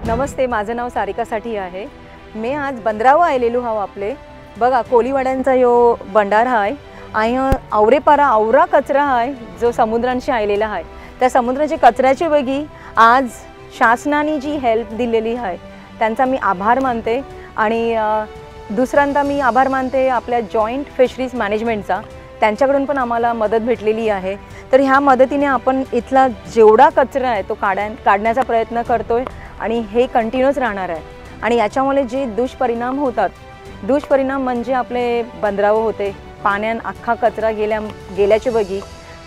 नमस्ते, माझं नाव सारिका साठी आहे। मी आज बंदरावर आलेलो हाव आपले बघा कोळीवाड्यांचा यो भंडार आहे आणि आवरेपारा आवरा कचरा आहे जो समुद्रांशी आलेला आहे। त्या समुद्राच्या कचऱ्याची बघी आज शासनाने जी हेल्प दिलेली आहे त्यांचा मी आभार मानते। आणि दुसऱ्यांदा मी आभार मानते आपल्या जॉइंट फिशरीज मॅनेजमेंटचा, त्यांच्याकडून पण आम्हाला मदत भेटलेली आहे। तर ह्या मदतीने आपण इथला जेवढा कचरा आहे तो काढण्याचा प्रयत्न करतोय आणि हे कंटिन्यूच राहणार आहे। आणि याच्यामुळे जे दुष्परिणाम होतात, दुष्परिणाम म्हणजे आपले बंदरावर होते, पाण्यात अख्खा कचरा गेल्याचे बघी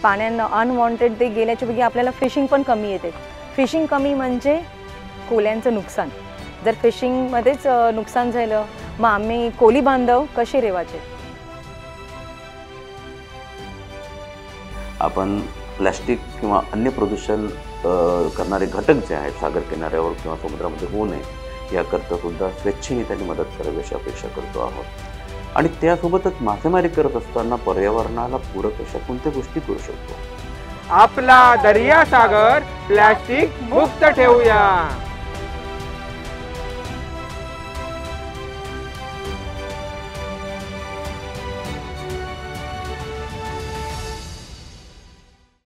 पाण्यात अनवॉन्टेड ते गेल्याचे बघी आपल्याला फिशिंग पण कमी येते। फिशिंग कमी म्हणजे कोल्यांचं नुकसान। जर फिशिंगमध्येच नुकसान झालं मग आम्ही कोली बांधव कसे रेवायचे। आपण प्लास्टिक किंवा अन्य प्रदूषण करणारे घटक जे आहेत सागर किनाऱ्यावर किंवा समुद्रामध्ये होऊ नये याकरता सुद्धा स्वेच्छेने त्यांनी मदत करावी अशी अपेक्षा करतो आहोत। आणि त्यासोबतच मासेमारी करत असताना पर्यावरणाला पूरक अशा कोणत्या गोष्टी करू शकतो। आपला दर्या सागर प्लास्टिक मुक्त ठेवूया।